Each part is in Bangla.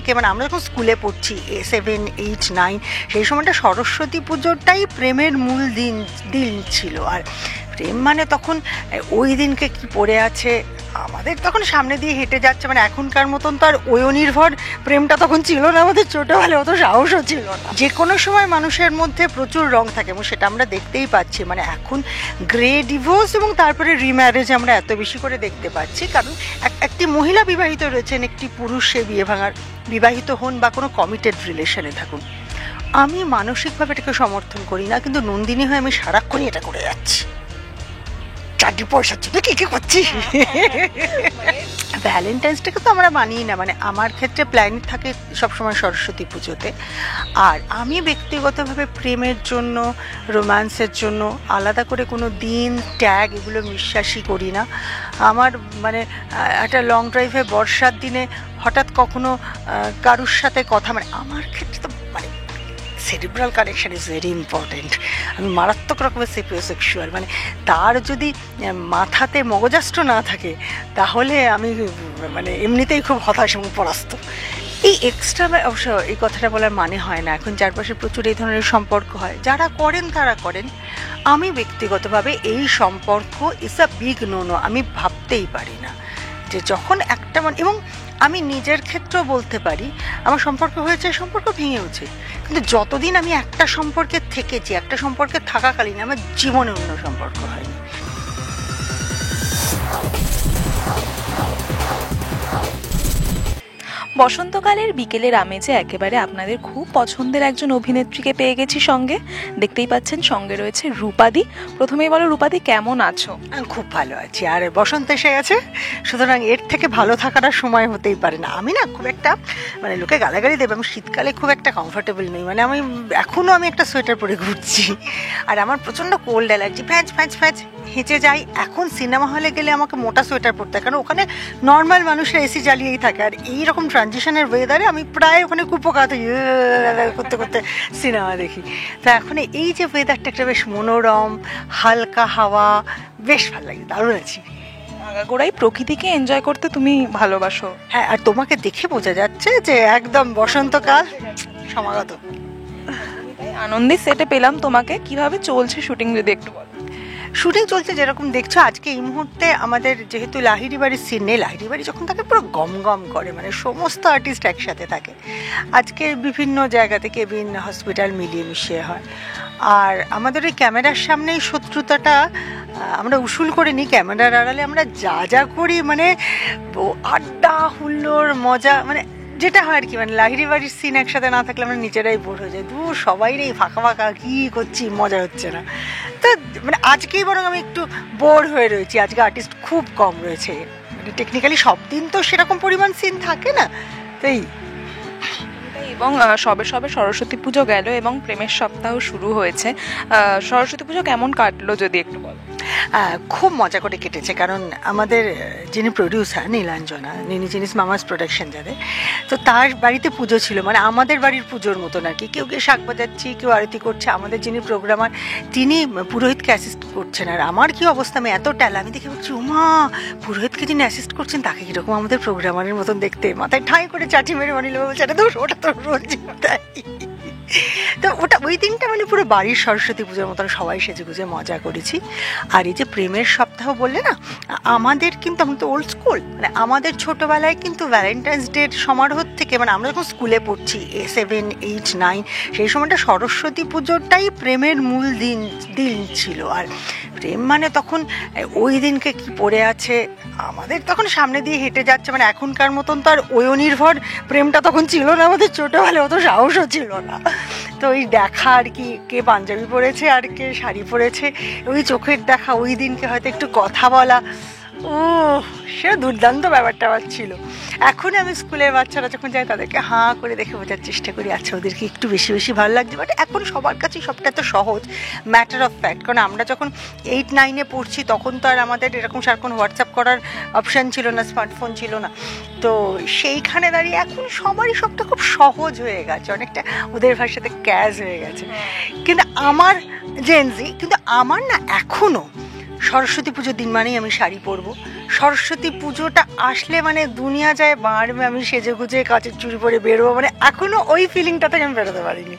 থেকে, মানে আমরা যখন স্কুলে পড়ছি 7, 8, 9, সেই সময়টা সরস্বতী পুজোটাই প্রেমের মূল দিন ছিল। আর প্রেম মানে তখন ওই দিনকে কি পড়ে আছে আমাদের তখন সামনে দিয়ে হেঁটে যাচ্ছে, মানে এখনকার মতন তো আর ওয়নির্ভর প্রেমটা তখন ছিল না, আমাদের ছোটোবেলায় অত সাহসও ছিল না। যে কোনো সময় মানুষের মধ্যে প্রচুর রং থাকে এবং সেটা আমরা দেখতেই পাচ্ছি। মানে এখন গ্রে ডিভোর্স এবং তারপরে রিম্যারেজ আমরা এত বেশি করে দেখতে পাচ্ছি, কারণ একটি মহিলা বিবাহিত রয়েছেন, একটি পুরুষ সে বিয়ে ভাঙার বিবাহিত হন বা কোনো কমিটেড রিলেশনে থাকুন। আমি মানসিকভাবে এটাকে সমর্থন করি না, কিন্তু নন্দিনী হয়ে আমি সারাক্ষণই এটা করে যাচ্ছি, চারটি পয়সার জন্য কি করছি। ভ্যালেন্টাইন্স ডেকে তো আমরা মানি না, মানে আমার ক্ষেত্রে প্ল্যান থাকে সবসময় সরস্বতী পুজোতে। আর আমি ব্যক্তিগতভাবে প্রেমের জন্য, রোম্যান্সের জন্য আলাদা করে কোনো দিন ট্যাগ এগুলো বিশ্বাসই করি না। আমার মানে একটা লং ড্রাইভে বর্ষার দিনে হঠাৎ কখনো কারুর সাথে কথা, মানে আমার ক্ষেত্রে তো মানে cerebral connection is very important. আমি মারাত্মক রকমের সেপিওসেক্সুয়াল, মানে তার যদি মাথাতে মগজাস্ত্র না থাকে তাহলে আমি মানে এমনিতেই খুব হতাশ এবং পরাস্ত। এই এক্সট্রা অবশ্য এই কথাটা বলার মানে হয় না, এখন চারপাশে প্রচুর এই ধরনের সম্পর্ক হয়, যারা করেন তারা করেন। আমি ব্যক্তিগতভাবে এই সম্পর্ক ইজ আ বিগ নো, আমি ভাবতেই পারি না যে যখন একটা মানে, এবং আমি নিজের ক্ষেত্রেও বলতে পারি আমার সম্পর্ক হয়েছে, সম্পর্ক ভেঙেওছে, কিন্তু যতদিন আমি একটা সম্পর্কে থেকেছি, একটা সম্পর্কে থাকাকালীন আমার জীবনে অন্য সম্পর্ক হয়নি। বসন্তকালের বিকেলের আমেজে একেবারে আপনাদের খুব পছন্দের একজন অভিনেত্রীকে পেয়ে গেছি সঙ্গে। দেখতেই পাচ্ছেন সঙ্গে রয়েছে রূপাদি। প্রথমেই বলো রূপাদি, কেমন আছো? খুব ভালো আছি, আর বসন্ত এসে গেছে, সুতরাং এর থেকে ভালো থাকার সময় হতেই পারে না। আমি না খুব একটা মানে লোকে গালাগালি দেবে, আমি শীতকালে খুব একটা কমফোর্টেবল নই, মানে আমি এখনও আমি একটা সোয়েটার পরে ঘুরছি, আর আমার প্রচণ্ড কোল্ড অ্যালার্জি, ফ্যাঁচ হেঁচে যাই। এখন সিনেমা হলে গেলে আমাকে মোটা সোয়েটার পরতে হয়, কারণ ওখানে নর্মাল মানুষরা এসি জ্বালিয়েই থাকে, আর এইরকম ট্রানজিশনের ওয়েদারে আমি প্রায় ওখানে কুপোকাতে করতে করতে সিনেমা দেখি। তো এখন এই যে ওয়েদারটা একটা বেশ মনোরম, হালকা হাওয়া, বেশ ভালো লাগে, দারুণ আছি। আগাগোড়াই প্রকৃতিকে এনজয় করতে তুমি ভালোবাসো। হ্যাঁ, আর তোমাকে দেখে বোঝা যাচ্ছে যে একদম বসন্তকাল সমাগত। আনন্দে সেটে পেলাম তোমাকে। কিভাবে চলছে শুটিং যদি একটু বলো? শুটিং চলছে যেরকম দেখছো। আজকে এই মুহূর্তে আমাদের যেহেতু লাহিড়ি বাড়ির সিন নেই, লাহিড়ি বাড়ি যখন থাকে পুরো গম গম করে, মানে সমস্ত আর্টিস্ট একসাথে থাকে। আজকে বিভিন্ন জায়গা থেকে বিভিন্ন হসপিটাল মিলিয়ে মিশিয়ে হয়, আর আমাদের ওই ক্যামেরার সামনেই শত্রুতাটা আমরা উসুল করে নিই। ক্যামেরার আড়ালে আমরা যা করি, মানে আড্ডা হুল্লোড় মজা, মানে যেটা হয় আর কি, মানে লাহিড়ি বাড়ির সিন একসাথে না থাকলে আমরা নিজেরাই বোর হয়ে যাই, সবাই নেই, ফাঁকা কী করছি, মজা হচ্ছে না। তো মানে আজকেই বরং আমি একটু বোর হয়ে রয়েছি, আজকে আর্টিস্ট খুব কম রয়েছে, মানে টেকনিক্যালি সব দিন তো সেরকম পরিমাণ সিন থাকে না, তাই। এবং সবে সরস্বতী পুজো গেল এবং প্রেমের সপ্তাহ শুরু হয়েছে। সরস্বতী পুজো কেমন কাটলো যদি একটু বলো? খুব মজা করে কেটেছে, কারণ আমাদের যিনি প্রডিউসার নীলাঞ্জনা, জিনিস মামাস প্রোডাকশন যাদের, তো তার বাড়িতে পুজো ছিল, মানে আমাদের বাড়ির পুজোর মতন আর কি। কেউ শাক বাজাচ্ছি, কেউ আরতি করছে। আমাদের যিনি প্রোগ্রামার তিনি পুরোহিতকে অ্যাসিস্ট করছেন, আর আমার কি অবস্থা, আমি এত ট্যালা, আমি দেখে বলছি ওমা, পুরোহিতকে যিনি অ্যাসিস্ট করছেন তাকে কীরকম আমাদের প্রোগ্রামারের মতন দেখতে। মাথায় ঠাঁই করে চাটি মেরে অনিল বলছে আরে দোষ, ওটা তো রোজ তাই। তো ওই দিনটা মানে পুরো বাড়ির সরস্বতী পুজোর মতন সবাই সেজে গুজে মজা করেছি। আর এই যে প্রেমের সপ্তাহ বললে না, আমাদের কিন্তু, আমরা তো ওল্ড স্কুল, মানে আমাদের ছোটোবেলায় কিন্তু ভ্যালেন্টাইন্স ডের সমারোহ থেকে, মানে আমরা যখন স্কুলে পড়ছি 7, 8, 9, সেই সময়টা সরস্বতী পুজোটাই প্রেমের মূল দিন ছিল। আর প্রেম মানে তখন ওই দিনকে কি পড়ে আছে আমাদের তখন সামনে দিয়ে হেঁটে যাচ্ছে, মানে এখনকার মতন তো আর ওয়নির্ভর প্রেমটা তখন ছিল না, আমাদের ছোটোবেলায় অত সাহসও ছিল না। তো ওই দেখা আর কি, কে পাঞ্জাবি পরেছে আর কে শাড়ি পরেছে, ওই চোখের দেখা, ওই দিনকে হয়তো একটু কথা বলা, ও সে দুর্দান্ত ব্যাপারটা ছিল। এখন আমি স্কুলের বাচ্চারা যখন যাই তাদেরকে হাঁ করে দেখে বোঝার চেষ্টা করি, আচ্ছা ওদেরকে একটু বেশি ভালো লাগছে। বাট এখন সবার কাছেই সবটা তো সহজ, ম্যাটার অফ ফ্যাক্ট। কারণ আমরা যখন 8, 9-এ পড়ছি তখন তো আর আমাদের এরকম সারাক্ষণ হোয়াটসঅ্যাপ করার অপশান ছিল না, স্মার্টফোন ছিল না। তো সেইখানে দাঁড়িয়ে এখন সবারই সবটা খুব সহজ হয়ে গেছে, অনেকটা ওদের ভাষাতে ক্যাজ হয়ে গেছে। কিন্তু আমার জেনজি, কিন্তু আমার না এখনও সরস্বতী পুজোর দিন মানেই আমি শাড়ি পরবো, সরস্বতী পুজোটা আসলে মানে দুনিয়া যায় বাড়বে, আমি সেজে গুজে কাচের চুড়ি পরে বেরোবো, মানে এখনো ওই ফিলিংটা থেকে আমি বেরোতে পারিনি।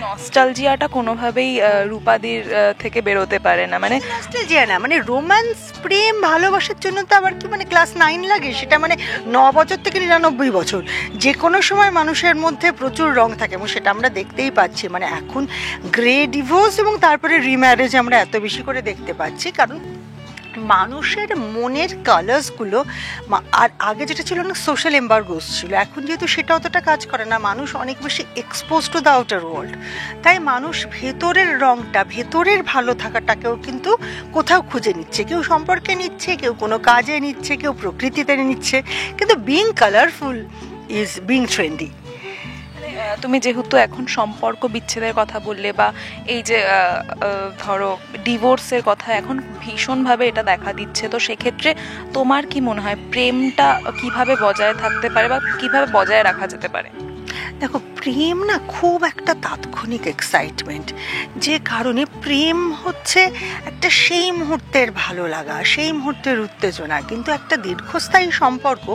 নস্টালজিয়াটা কোনোভাবেই রূপাদির থেকে বেরোতে পারে না, মানে নস্টালজিয়া না, মানে রোম্যান্স, প্রেম, ভালোবাসার জন্য তো আবার কি মানে ক্লাস 9 লাগে, সেটা মানে 9 বছর থেকে 99 বছর, যে কোনো সময় মানুষের মধ্যে প্রচুর রং থাকে এবং সেটা আমরা দেখতেই পাচ্ছি। মানে এখন গ্রে ডিভোর্স এবং তারপরে রিম্যারেজ আমরা এত বেশি করে দেখতে পাচ্ছি, কারণ মানুষের মনের কালার্সগুলো, আর আগে যেটা ছিল না সোশ্যাল এম্বার্গোস ছিল, এখন যেহেতু সেটা অতটা কাজ করে না, মানুষ অনেক বেশি expose to the outer world, তাই মানুষ ভেতরের রংটা, ভেতরের ভালো থাকাটাকেও কিন্তু কোথাও খুঁজে নিচ্ছে, কেউ সম্পর্কে নিচ্ছে, কেউ কোনো কাজে নিচ্ছে, কেউ প্রকৃতিতে নিচ্ছে, কিন্তু being colourful is being trendy. তুমি যেহেতু এখন সম্পর্ক বিচ্ছেদের কথা বললে, বা এই যে ধরো ডিভোর্সের কথা এখন ভীষণভাবে এটা দেখা দিচ্ছে, তো সেক্ষেত্রে তোমার কি মনে হয় প্রেমটা কিভাবে বজায় থাকতে পারে বা কিভাবে বজায় রাখা যেতে পারে? দেখো, প্রেম না খুব একটা তাৎক্ষণিক এক্সাইটমেন্ট, যে কারণে প্রেম হচ্ছে একটা সেই মুহূর্তের ভালো লাগা, সেই মুহূর্তের উত্তেজনা, কিন্তু একটা দীর্ঘস্থায়ী সম্পর্ক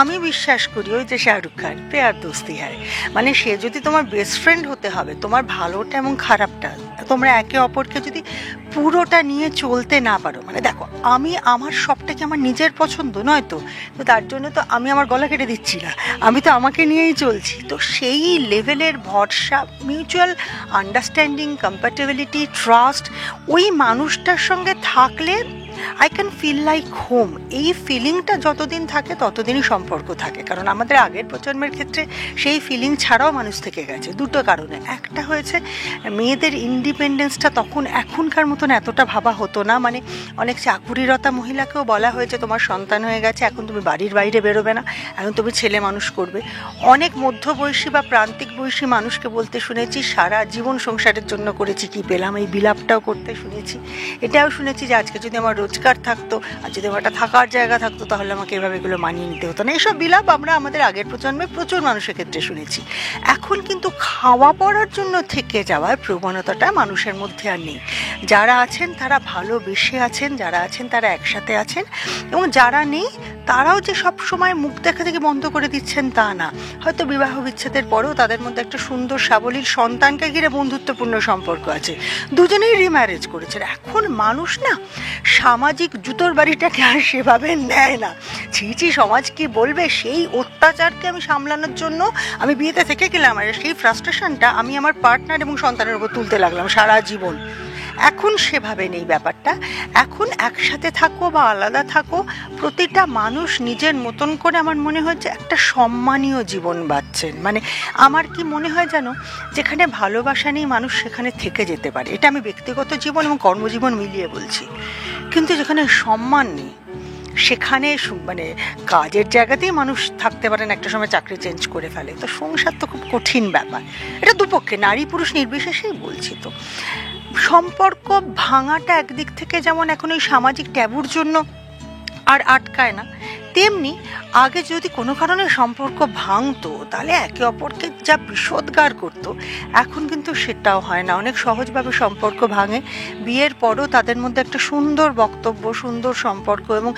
আমি বিশ্বাস করি ওই যে শাহরুখ খান প্যার দোস্তি হয়, মানে সে যদি তোমার বেস্ট ফ্রেন্ড হতে হবে, তোমার ভালোটা এবং খারাপটা তোমরা একে অপরকে যদি পুরোটা নিয়ে চলতে না পারো, মানে দেখো আমি আমার সবটাকে আমার নিজের পছন্দ নয়, তো তার জন্য তো আমি আমার গলা কেটে দিচ্ছি না, আমি তো আমাকে নিয়েই চলছি, তো সেই লেভেলের ভরসা, মিউচুয়াল আন্ডারস্ট্যান্ডিং, কম্প্যাটেবিলিটি, ট্রাস্ট, ওই মানুষটার সঙ্গে থাকলে I can feel like home, এই ফিলিংটা যতদিন থাকে ততদিনই সম্পর্ক থাকে। কারণ আমাদের আগের প্রজন্মের ক্ষেত্রে সেই ফিলিং ছাড়াও মানুষ থেকে গেছে দুটো কারণে। একটা হয়েছে মেয়েদের ইন্ডিপেন্ডেন্সটা তখন এখনকার মতন এতটা ভাবা হতো না, মানে অনেক চাকুরিরতা মহিলাকেও বলা হয়েছে তোমার সন্তান হয়ে গেছে, এখন তুমি বাড়ির বাইরে বেরোবে না, এখন তুমি ছেলে মানুষ করবে। অনেক মধ্যবয়সী বা প্রান্তিক বয়সী মানুষকে বলতে শুনেছি সারা জীবন সংসারের জন্য করেছি কি পেলাম, এই বিলাপটাও করতে শুনেছি। এটাও শুনেছি যে আজকে যদি আমার রোজগার থাকতো আর যদি আমার একটা থাকার জায়গা থাকতো তাহলে আমাকে এভাবে এগুলো মানিয়ে নিতে হতো না। এইসব বিলাপ আমরা আমাদের আগের প্রজন্মে প্রচুর মানুষের ক্ষেত্রে শুনেছি। এখন কিন্তু খাওয়া পড়ার জন্য থেকে যাওয়ার প্রবণতাটা মানুষের মধ্যে আর নেই। যারা আছেন তারা ভালোবেসে আছেন, যারা আছেন তারা একসাথে আছেন, এবং যারা নেই তারাও যে সব সময় মুখ দেখা থেকে বন্ধ করে দিচ্ছেন তা না। হয়তো বিবাহ বিচ্ছেদের পরেও তাদের মধ্যে একটা সুন্দর সাবলীল সন্তানকে ঘিরে বন্ধুত্বপূর্ণ সম্পর্ক আছে, দুজনেই রিম্যারেজ করেছেন। এখন মানুষ না সামাজিক জুতোর বাড়িটাকে আর সেভাবে নেয় না, ছি সমাজ কি বলবে, সেই অত্যাচারকে আমি সামলানোর জন্য আমি বিয়েতে থেকে গেলাম আর সেই ফ্রাস্ট্রেশনটা আমি আমার পার্টনার এবং সন্তানের উপর তুলতে লাগলাম সারা জীবন। এখন সেভাবে নেই ব্যাপারটা। এখন একসাথে থাকো বা আলাদা থাকো, প্রতিটা মানুষ নিজের মতন করে আমার মনে হয় যে একটা সম্মানীয় জীবন বাঁচছেন। মানে আমার কি মনে হয় জানো, যেখানে ভালোবাসা নেই মানুষ সেখানে থেকে যেতে পারে, এটা আমি ব্যক্তিগত জীবন এবং কর্মজীবন মিলিয়ে বলছি। কিন্তু যেখানে সম্মান নেই সেখানে মানে কাজের জায়গাতেই মানুষ থাকতে পারেন, একটা সময় চাকরি চেঞ্জ করে ফেলে, তো সংসার তো খুব কঠিন ব্যাপার। এটা দুপক্ষে, নারী পুরুষ নির্বিশেষেই বলছি। তো সম্পর্ক ভাঙাটা একদিক থেকে যেমন এখন ওই সামাজিক ট্যাবুর জন্য আর আটকায় না, তেমনি আগে যদি কোনো কারণে সম্পর্ক ভাঙতো তাহলে একে অপরকে যা বিষোদ্গার করতো, এখন কিন্তু সেটাও হয় না। অনেক সহজভাবে সম্পর্ক ভাঙে, বিয়ের পরও তাদের মধ্যে একটা সুন্দর বক্তব্য, সুন্দর সম্পর্ক, এবং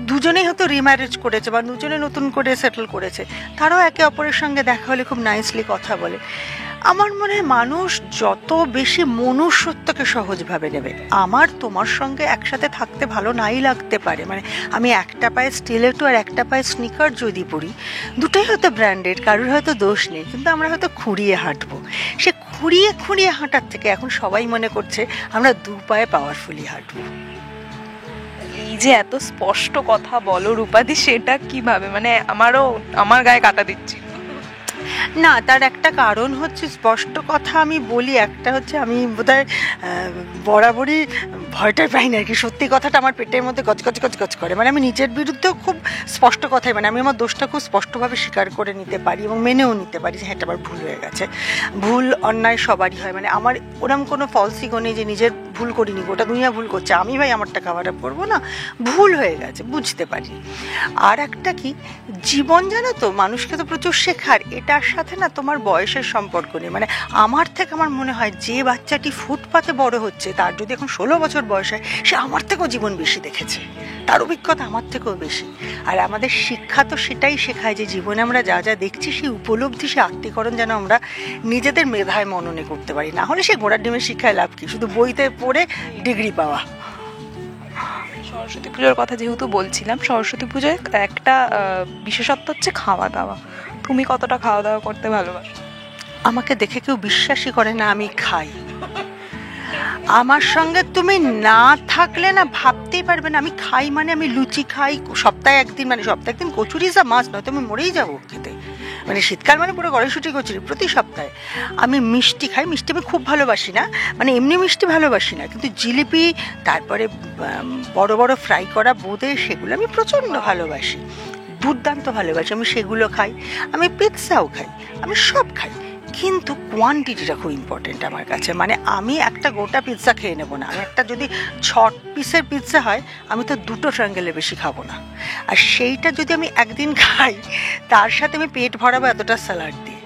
দুজনেই হয়তো রিম্যারেজ করেছে বা দুজনে নতুন করে সেটেল করেছে, তারাও একে অপরের সঙ্গে দেখা হলে খুব নাইসলি কথা বলে। আমার মনে হয় মানুষ যত বেশি মনুষ্যত্বকে সহজভাবে নেবে, আমার তোমার সঙ্গে একসাথে থাকতে ভালো নাই লাগতে পারে, মানে আমি একটা পায়ে স্টিলেটো আর একটা পায়ে স্নিকার যদি পরি, দুটোই হয়তো ব্র্যান্ডেড, কারোর হয়তো দোষ নেই, কিন্তু আমরা হয়তো খুঁড়িয়ে হাঁটবো। সে খুঁড়িয়ে হাঁটার থেকে এখন সবাই মনে করছে আমরা দু পায়ে পাওয়ারফুলি হাঁটবো। এই যে এত স্পষ্ট কথা বলো রূপাদি, সেটা কিভাবে, মানে আমার গায়ে কাটা দিচ্ছি না, তার একটা কারণ হচ্ছে, স্পষ্ট কথা আমি বলি, একটা হচ্ছে আমি বোধহয় বরাবরই ভয়টা পাই না আর কি, সত্যি কথাটা আমার পেটের মধ্যে গজ করে, মানে আমি নিজের বিরুদ্ধেও খুব স্পষ্ট কথাই, মানে আমি আমার দোষটা খুব স্পষ্টভাবে স্বীকার করে নিতে পারি এবং মেনেও নিতে পারি যে হ্যাঁ এটা আমার ভুল হয়ে গেছে। ভুল অন্যায় সবারই হয়, মানে আমার ওরম কোনো ফলস ইগো নেই যে নিজের ভুল করিনি, গোটা দুনিয়া ভুল করছে, আমি ভাই আমারটা কভার আপ করবো না, ভুল হয়ে গেছে, বুঝতে পারি। আর একটা কি, জীবন জানো তো মানুষকে তো প্রচুর শেখার, এটার সাথে না তোমার বয়সের সম্পর্ক নেই। মানে আমার থেকে আমার মনে হয় যে বাচ্চাটি ফুটপাতে বড় হচ্ছে তার যদি এখন 16 বছর বয়স হয়, সে আমার থেকেও জীবন বেশি দেখেছে, তার অভিজ্ঞতা আমার থেকেও বেশি। আর আমাদের শিক্ষা তো সেটাই শেখায় যে জীবনে আমরা যা যা দেখছি সেই উপলব্ধি, সে আত্মীকরণ যেন আমরা নিজেদের মেধায় মননে করতে পারি, না হলে সে ঘোড়ার ডিমের শিক্ষায় লাভ কি, শুধু বইতে পড়ে ডিগ্রি পাওয়া। সরস্বতী পুজোর কথা যেহেতু বলছিলাম, সরস্বতী পুজোয় একটা বিশেষত্ব হচ্ছে খাওয়া দাওয়া। তুমি কতটা খাওয়া দাওয়া করতে ভালোবাসো? আমাকে দেখে কেউ বিশ্বাসই করে না আমি খাই। আমার সঙ্গে তুমি না থাকলে না ভাবতেই পারবে না আমি খাই। মানে আমি লুচি খাই সপ্তাহে একদিন, মানে সপ্তাহে একদিন কচুরি যা মাছ, নয়তো আমি মরেই যাবো খেতে। মানে শীতকাল মানে পুরো কড়াইশুঁটি কচুরি প্রতি সপ্তাহে। আমি মিষ্টি খাই, মিষ্টি আমি খুব ভালোবাসি না, মানে এমনি মিষ্টি ভালোবাসি না, কিন্তু জিলিপি, তারপরে বড় বড় ফ্রাই করা বোঁদে, সেগুলো আমি প্রচণ্ড ভালোবাসি, দুর্দান্ত ভালোবাসি, আমি সেগুলো খাই। আমি পিৎজাও খাই, আমি সব খাই, কিন্তু কোয়ান্টিটিটা খুব ইম্পর্টেন্ট আমার কাছে। মানে আমি একটা গোটা পিৎজা খেয়ে নেবো না, আমি একটা যদি 6 পিসের পিৎজা হয় আমি তো 2 ট্রায়াঙ্গেলের বেশি খাবো না। আর সেইটা যদি আমি একদিন খাই তার সাথে আমি পেট ভরাবো এতটা স্যালাড দিয়ে,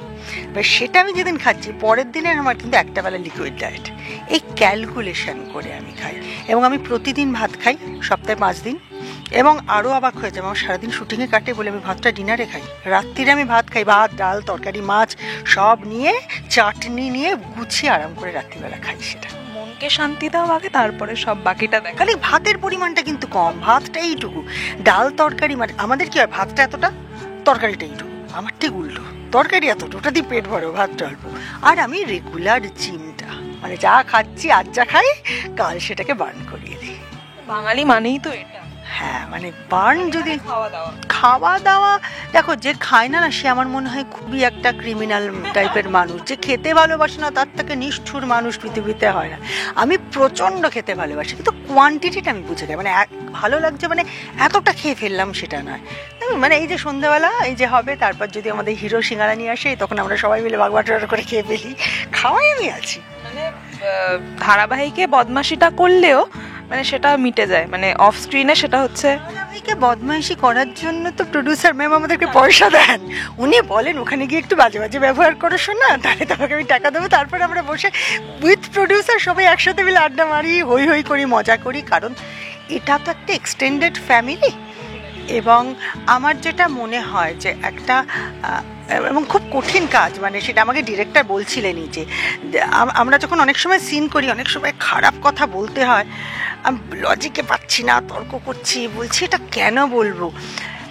এবার সেটা আমি যেদিন খাচ্ছি পরের দিনের আমার কিন্তু একটা বেলা লিকুইড ডায়েট। এই ক্যালকুলেশন করে আমি খাই, এবং আমি প্রতিদিন ভাত খাই সপ্তাহে 5 দিন। এবং আরও অবাক হয়ে যাবে, আমার সারাদিন শুটিংয়ে কাটে বলে আমি ভাতটা ডিনারে খাই, রাত্রিরে আমি ভাত খাই, ভাত ডাল তরকারি মাছ সব নিয়ে, চাটনি নিয়ে গুছিয়ে আরাম করে রাত্রিবেলা খাই। সেটা মনকে শান্তি দাও আগে, তারপরে সব বাকিটা দেখা। খালি ভাতের পরিমাণটা কিন্তু কম, ভাতটা এইটুকু, ডাল তরকারি, মানে আমাদের কি হয় ভাতটা এতটা, তরকারিটা এইটুকু, আমার ঠিক উল্টো, তরকারি এতটা, ওটা দিয়ে পেট ভরো, ভাতটা অল্প। আর আমি রেগুলার জিমটা, মানে যা খাচ্ছি আজ যা খাই কাল সেটাকে বার্ন করিয়ে দিই। বাঙালি মানেই তো এটা। হ্যাঁ, মানে বার্ন যদি খাওয়া দাওয়া, দেখো যে খায় না সে আমার মনে হয় খুবই একটা ক্রিমিনাল টাইপের মানুষ। যে খেতে ভালোবাসে না তার থেকে নিষ্ঠুর মানুষ পৃথিবীতে হয় না। আমি প্রচণ্ড খেতে ভালোবাসি, কিন্তু কোয়ান্টিটিটা আমি বুঝে যাই, মানে ভালো লাগছে মানে এতটা খেয়ে ফেললাম সেটা নয়। মানে এই যে সন্ধ্যাবেলা এই যে হবে, তারপর যদি আমাদের হিরো সিঙ্গারা নিয়ে আসে তখন আমরা সবাই মিলে বাগবাটোয়ারা করে খেয়ে ফেলি, খাওয়াই আমি আছি। মানে ধারাবাহিকে বদমাশিটা করলেও মানে সেটা মিটে যায়, মানে অফ স্ক্রিনে সেটা হচ্ছে। ধারাবাহিকে বদমাইশি করার জন্য তো প্রডিউসার ম্যাম আমাদেরকে পয়সা দেন, উনি বলেন ওখানে গিয়ে একটু বাজে বাজে ব্যবহার করো শোনা, তাহলে তোমাকে আমি টাকা দেবো। তারপরে আমরা বসে উইথ প্রডিউসার সবাই একসাথে মিলে আড্ডা মারি, হই হই করি, মজা করি, কারণ এটা তো একটা এক্সটেন্ডেড ফ্যামিলি। এবং আমার যেটা মনে হয় যে একটা এবং খুব কঠিন কাজ, মানে সেটা আমাকে ডিরেক্টর বলছিলেনই যে আমরা যখন অনেক সময় সিন করি অনেক সময় খারাপ কথা বলতে হয়, আমি লজিকে পাচ্ছি না, তর্ক করছি, বলছি এটা কেন বলবো,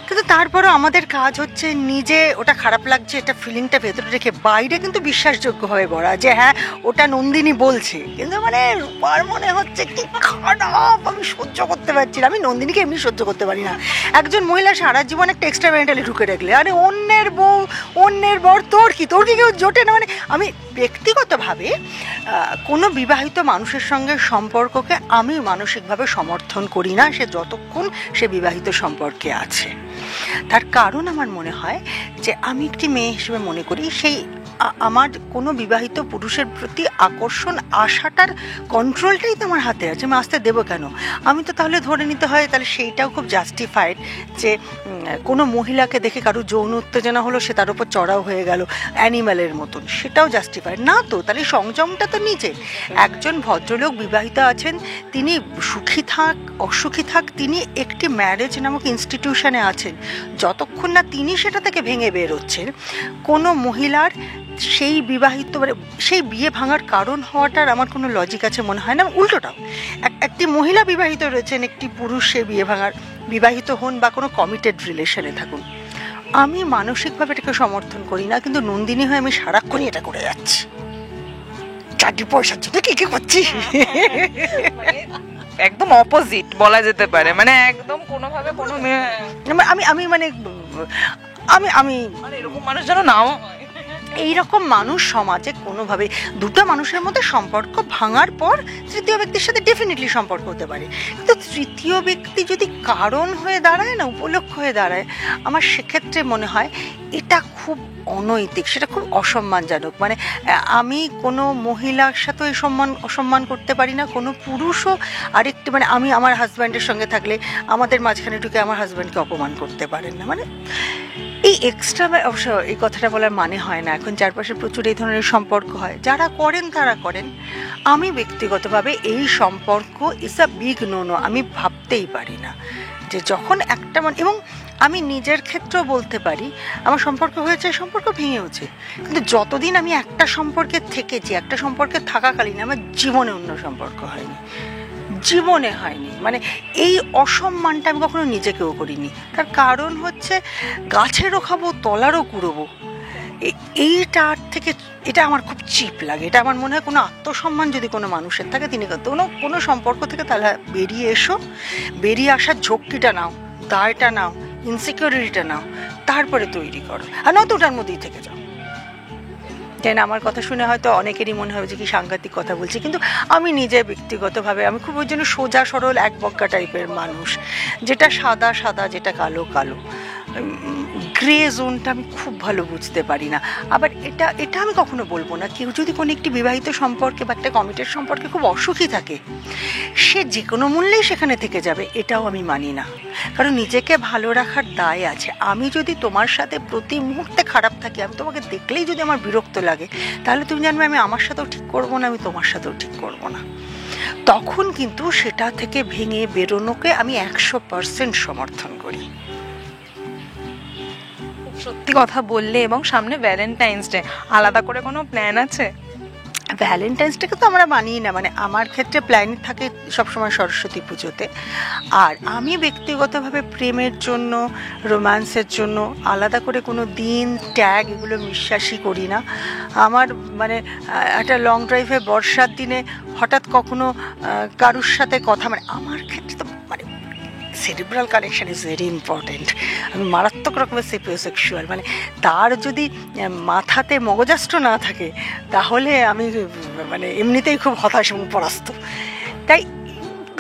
কিন্তু তারপরেও আমাদের কাজ হচ্ছে নিজে ওটা খারাপ লাগছে এটা ফিলিংটা ভেতরে রেখে বাইরে কিন্তু বিশ্বাসযোগ্যভাবে বলা যে হ্যাঁ ওটা নন্দিনী বলছে, কিন্তু মানে রূপার মনে হচ্ছে কি খারাপ, আমি সহ্য করতে পারছি না। আমি নন্দিনীকে এমনি সহ্য করতে পারি না। একজন মহিলা সারা জীবন একটা এক্সট্রা মেন্টালি ঢুকে রাখলে, আরে অন্যের বউ অন্যের বর, তোর কি কেউ জোটে না। মানে আমি ব্যক্তিগতভাবে কোনো বিবাহিত মানুষের সঙ্গে সম্পর্ককে আমি মানসিকভাবে সমর্থন করি না, সে যতক্ষণ সে বিবাহিত সম্পর্কে আছে। তার কারণ আমার মনে হয় যে আমি একটি মেয়ে হিসেবে মনে করি সেই আমার কোনো বিবাহিত পুরুষের প্রতি আকর্ষণ আসাটার কন্ট্রোলটাই তো আমার হাতে আছে, আমি আসতে দেবো কেন? আমি তো তাহলে ধরে নিতে হয় তাহলে সেইটাও খুব জাস্টিফাইড যে কোনো মহিলাকে দেখে কারো যৌন উত্তেজনা হলো সে তার উপর চড়াও হয়ে গেল অ্যানিম্যালের মতন, সেটাও জাস্টিফাইড না। তো তাহলে সংযমটা তো নিচে। একজন ভদ্রলোক বিবাহিত আছেন, তিনি সুখী থাক অসুখী থাক, তিনি একটি ম্যারেজ নামক ইনস্টিটিউশনে আছেন, যতক্ষণ না তিনি সেটা থেকে ভেঙে বেরোচ্ছেন কোনো মহিলার সেই বিবাহিত মানে সেই বিয়ে ভাঙার কারণ হওয়াটার আমার কোনো লজিক আছে মনে হয় না। উল্টোটাও একটি মহিলা বিবাহিত রয়েছেন, একটি পুরুষ সে বিয়ে ভাঙার, বিবাহিত হন বা কোনো কমিটেড রিলেশনে থাকুন, আমি মানসিকভাবে এটাকে সমর্থন করি না। কিন্তু নন্দিনী হয়ে আমি সারাক্ষণই এটা করে যাচ্ছি, চাকরি পয়সার জন্য কি করছি, একদম অপোজিট বলা যেতে পারে, মানে একদম কোনোভাবে কোনো আমি মানে আমি এরকম মানুষ যেন নাও। এইরকম মানুষ সমাজে কোনোভাবে, দুটো মানুষের মধ্যে সম্পর্ক ভাঙার পর তৃতীয় ব্যক্তির সাথে ডেফিনেটলি সম্পর্ক হতে পারে, কিন্তু তৃতীয় ব্যক্তি যদি কারণ হয়ে দাঁড়ায় না, উপলক্ষ হয়ে দাঁড়ায়, আমার সেক্ষেত্রে মনে হয় এটা খুব অনৈতিক, সেটা খুব অসম্মানজনক। মানে আমি কোনো মহিলার সাথে এই অসম্মান করতে পারি না, কোনো পুরুষও আরেকটি, মানে আমি আমার হাজব্যান্ডের সঙ্গে থাকলে আমাদের মাঝখানে ঢুকে আমার হাজব্যান্ডকে অপমান করতে পারেন না। মানে এই এক্সট্রা, অবশ্য এই কথাটা বলার মানে হয় না, এখন চারপাশে প্রচুর এই ধরনের সম্পর্ক হয়, যারা করেন তারা করেন। আমি ব্যক্তিগতভাবে এই সম্পর্ক ইজ আ বিগ নো, আমি ভাবতেই পারি না যে যখন একটা এবং আমি নিজের ক্ষেত্রেও বলতে পারি, আমার সম্পর্ক হয়েছে, সম্পর্ক ভেঙেওছে, কিন্তু যতদিন আমি একটা সম্পর্কে থেকেছি, একটা সম্পর্কে থাকাকালীন আমার জীবনে অন্য সম্পর্ক হয়নি, জীবনে হয়নি। মানে এই অসম্মানটা আমি কখনো নিজেকেও করিনি। তার কারণ হচ্ছে গাছেরও খাবো, তলারও কুড়োবো, এইটার থেকে এটা আমার খুব চিপ লাগে। এটা আমার মনে হয় কোনো আত্মসম্মান যদি কোনো মানুষের থাকে, তিনি কোনো সম্পর্ক থেকে তাহলে বেরিয়ে এসো, বেরিয়ে আসার ঝক্কিটা নাও, দায়টা নাও, ইনসিকিউরিটিটা নাও, তারপরে তৈরি করো, আর নয়তো ওটার মধ্যেই থেকে যাও। কেন আমার কথা শুনে হয়তো অনেকেরই মনে হবে যে কি সাংঘাতিক কথা বলছি, কিন্তু আমি নিজে ব্যক্তিগতভাবে আমি খুব ওই জন্য সোজা সরল এক বক্কা টাইপের মানুষ, যেটা সাদা সাদা, যেটা কালো কালো, গ্রে জোনটা আমি খুব ভালো বুঝতে পারি না। আবার এটা আমি কখনো বলবো না, কেউ যদি কোনো একটি বিবাহিত সম্পর্কে বা একটা কমিটেড সম্পর্কে খুব অসুখী থাকে, সে যে কোনো মূল্যেই সেখানে থেকে যাবে, এটাও আমি মানি না। কারণ নিজেকে ভালো রাখার দায় আছে। আমি যদি তোমার সাথে প্রতি মুহূর্তে খারাপ থাকি, আমি তোমাকে দেখলেই যদি আমার বিরক্ত লাগে, তাহলে তুমি জানবে আমি আমার সাথেও ঠিক করবো না, আমি তোমার সাথেও ঠিক করবো না। তখন কিন্তু সেটা থেকে ভেঙে বেরোনোকে আমি 100% সমর্থন করি। সত্যি কথা বললে। এবং সামনে ভ্যালেন্টাইন্স ডে, আলাদা করে কোনো প্ল্যান আছে? ভ্যালেন্টাইন্স ডেকে তো আমরা মানি না, মানে আমার ক্ষেত্রে প্ল্যান থাকে সবসময় সরস্বতী পুজোতে। আর আমি ব্যক্তিগতভাবে প্রেমের জন্য, রোম্যান্সের জন্য আলাদা করে কোনো দিন ট্যাগ এগুলো বিশ্বাসই করি না। আমার মানে একটা লং ড্রাইভে বর্ষার দিনে হঠাৎ কখনো কারুর সাথে কথা, মানে আমার ক্ষেত্রে তো মানে cerebral connection is very important. আমি মারাত্মক রকমের সেপিওসেক্সুয়াল, মানে তার যদি মাথাতে মগজাস্ত্র না থাকে তাহলে আমি মানে এমনিতেই খুব হতাশ এবং পরাস্ত। তাই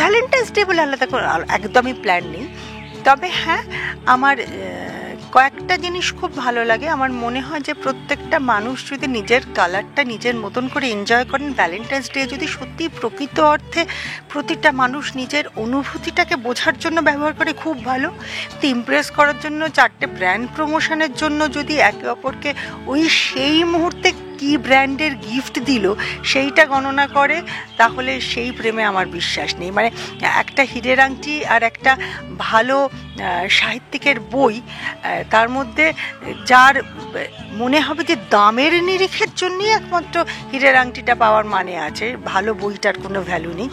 ভ্যালেন্টাইন্স ডে বলে আলাদা করে একদমই প্ল্যান নেই। তবে হ্যাঁ, আমার কয়েকটা জিনিস খুব ভালো লাগে। আমার মনে হয় যে প্রত্যেকটা মানুষ যদি নিজের কালারটা নিজের মতন করে এনজয় করেন, ভ্যালেন্টাইন্স ডে যদি সত্যি প্রকৃত অর্থে প্রতিটা মানুষ নিজের অনুভূতিটাকে বোঝার জন্য ব্যবহার করে, খুব ভালো। তো ইমপ্রেস করার জন্য, 4টে ব্র্যান্ড প্রমোশনের জন্য যদি একে অপরকে ওই সেই মুহূর্তে কি ব্র্যান্ডের গিফট দিল সেইটা গণনা করে, তাহলে সেই প্রেমে আমার বিশ্বাস নেই। মানে একটা হীরের আংটি আর একটা ভালো সাহিত্যিকের বই, তার মধ্যে যার মনে হবে যে দামের নিরিখের জন্যই একমাত্র হীরের আংটিটা পাওয়ার মানে আছে, ভালো বইটার কোনো ভ্যালু নেই,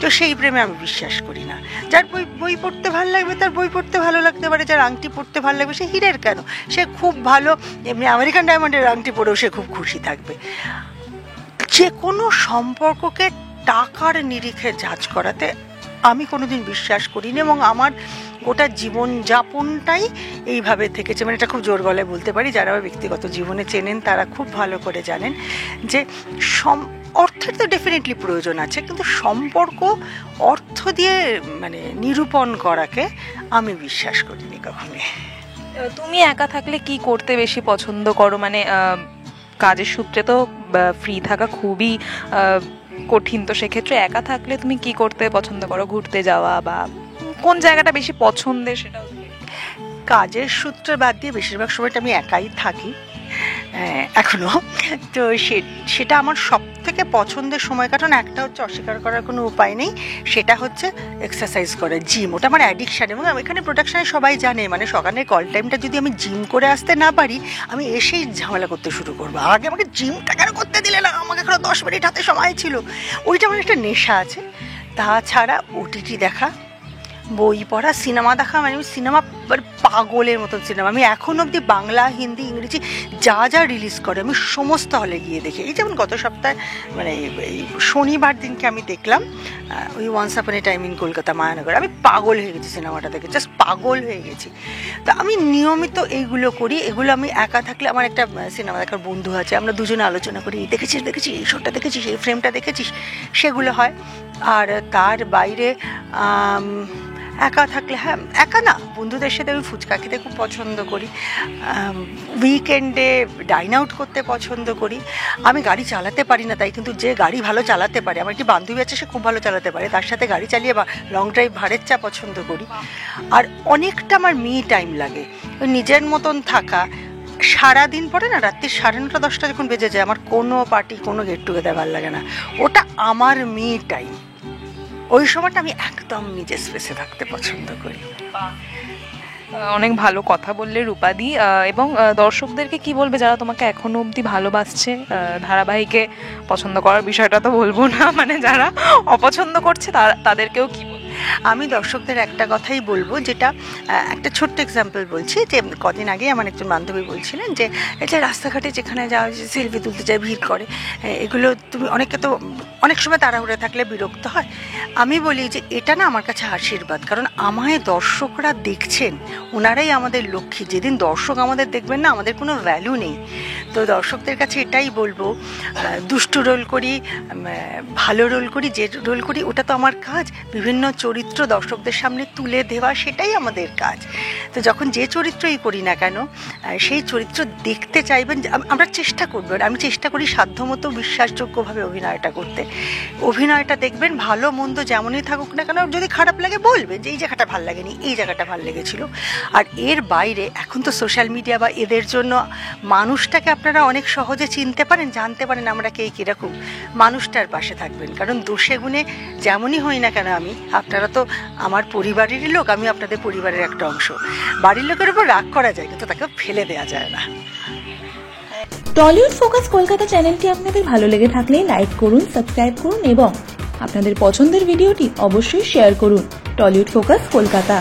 তো সেই প্রেমে আমি বিশ্বাস করি না। যার বই পড়তে ভালো লাগবে তার বই পড়তে ভালো লাগতে পারে, যার আংটি পড়তে ভালো লাগবে সে হীরের কেন, সে খুব ভালো এমনি আমেরিকান ডায়মন্ডের আংটি পরেও সে খুব খুশি থাকবে। যে কোনো সম্পর্ককে টাকার নিরিখে জাজ করাতে আমি কোনোদিন বিশ্বাস করিনি, এবং আমার গোটা জীবনযাপনটাই এইভাবে থেকেছে। মানে এটা খুব জোর গলায় বলতে পারি, যারা আমার ব্যক্তিগত জীবনে চেনেন তারা খুব ভালো করে জানেন যে অর্থের তো ডেফিনেটলি প্রয়োজন আছে, কিন্তু সম্পর্ক অর্থ দিয়ে মানে নিরূপণ করাকে আমি বিশ্বাস করিনি কখনোই। তুমি একা থাকলে কি করতে বেশি পছন্দ করো? মানে কাজের সূত্রে তো ফ্রি থাকা খুবই কঠিন, তো সেক্ষেত্রে একা থাকলে তুমি কি করতে পছন্দ করো? ঘুরতে যাওয়া বা কোন জায়গাটা বেশি পছন্দের সেটাও? কাজের সূত্রে বাদ দিয়ে বেশিরভাগ সময়টা আমি একাই থাকি এখনো। তো সেটা আমার সব থেকে পছন্দের সময় কাটানো। একটা হচ্ছে, অস্বীকার করার কোনো উপায় নেই, সেটা হচ্ছে এক্সারসাইজ করে, জিম। ওটা আমার অ্যাডিকশান, এবং এখানে প্রোডাকশানে সবাই জানে, মানে সকালের কল টাইমটা যদি আমি জিম করে আসতে না পারি, আমি এসেই ঝামেলা করতে শুরু করবো। আগে আমাকে জিমটা কেন করতে দিলে না, আমাকে এখনো 10 মিনিট হাতে সময় ছিল। ওইটা আমার একটা নেশা আছে। তাছাড়া ওটিটি দেখা, বই পড়া, সিনেমা দেখা, মানে আমি সিনেমা পাগলের মতন সিনেমা। আমি এখন অবধি বাংলা, হিন্দি, ইংরেজি যা যা রিলিজ করে আমি সমস্ত হলে গিয়ে দেখি। এই যেমন গত সপ্তাহে মানে এই শনিবার দিনকে আমি দেখলাম ওই once upon a time in Kolkata মায়ানগর। আমি পাগল হয়ে গেছি সিনেমাটা দেখে, জাস্ট পাগল হয়ে গেছি। তা আমি নিয়মিত এইগুলো করি। এগুলো আমি একা থাকলে, আমার একটা সিনেমা দেখার বন্ধু আছে, আমরা দুজনে আলোচনা করি, দেখেছিস এই শোটা দেখেছিস, এই ফ্রেমটা দেখেছিস, সেগুলো হয়। আর তার বাইরে একা থাকলে, হ্যাঁ একা না, বন্ধুদের সাথে আমি ফুচকা খেতে খুব পছন্দ করি, উইকেন্ডে ডাইন আউট করতে পছন্দ করি। আমি গাড়ি চালাতে পারি না তাই, কিন্তু যে গাড়ি ভালো চালাতে পারে, আমার একটি বান্ধবী আছে সে খুব ভালো চালাতে পারে, তার সাথে গাড়ি চালিয়ে বা লং ড্রাইভ ভাড়ের চা পছন্দ করি। আর অনেকটা আমার মি টাইম লাগে, ওই নিজের মতন থাকা। সারাদিন পরে না রাত্রি 9:30 10টা যখন বেজে যায়, আমার কোনো পার্টি কোনো গেট টুগেদার ভালো লাগে না, ওটা আমার মি টাইম। ওই সময়টা আমি একদম নিজের স্পেসে থাকতে পছন্দ করি। অনেক ভালো কথা বললে রূপাদি। এবং দর্শকদেরকে কি বলবে যারা তোমাকে এখনো অবধি ভালোবাসছে? ধারাবাহিকে পছন্দ করার বিষয়টা তো বলবো না, মানে যারা অপছন্দ করছে তাদেরকেও কি বলবো? আমি দর্শকদের একটা কথাই বলবো, যেটা একটা ছোট্ট এক্সাম্পল বলছি, যে কদিন আগে আমার একজন বান্ধবী বলছিলেন যে এটা রাস্তাঘাটে যেখানে যাওয়া সেলফি তুলতে যায় ভিড় করে, এগুলো তুমি অনেকে তো অনেক সময় তাড়াহুড়ো থাকলে বিরক্ত হয়। আমি বলি যে এটা না আমার কাছে আশীর্বাদ, কারণ আমায় দর্শকরা দেখছেন, ওনারাই আমাদের লক্ষ্মী। যেদিন দর্শক আমাদের দেখবেন না, আমাদের কোনো ভ্যালু নেই। তো দর্শকদের কাছে এটাই বলবো, দুষ্টু রোল করি, ভালো রোল করি, যে রোল করি ওটা তো আমার কাজ। বিভিন্ন চরিত্র দর্শকদের সামনে তুলে দেওয়া, সেটাই আমাদের কাজ। তো যখন যে চরিত্রই করি না কেন, সেই চরিত্র দেখতে চাইবেন, আমরা চেষ্টা করবো, আমি চেষ্টা করি সাধ্যমতো বিশ্বাসযোগ্যভাবে অভিনয়টা করতে। অভিনয়টা দেখবেন, ভালো মন্দ যেমনই থাকুক না কেন, যদি খারাপ লাগে বলবেন যে এই জায়গাটা ভাল লাগেনি, এই জায়গাটা ভাল লেগেছিল। আর এর বাইরে এখন তো সোশ্যাল মিডিয়া বা এদের জন্য মানুষটাকে আপনারা অনেক সহজে চিনতে পারেন, জানতে পারেন আমরা কে কীরকম। মানুষটার পাশে থাকবেন, কারণ দোষে গুণে যেমনই হই না কেন আমি, আপনারা তো আমার পরিবারেরই লোক, আমি আপনাদের পরিবারের একটা অংশ। বাড়ির লোকের উপর রাগ করা যায়, কিন্তু তাকে ফেলে দেওয়া যায় না। টলিউড ফোকাস কলকাতা চ্যানেলটি আপনাদের ভালো লেগে থাকলে লাইক করুন, সাবস্ক্রাইব করুন এবং আপনাদের পছন্দের ভিডিওটি অবশ্যই শেয়ার করুন। Tollywood focus Kolkata.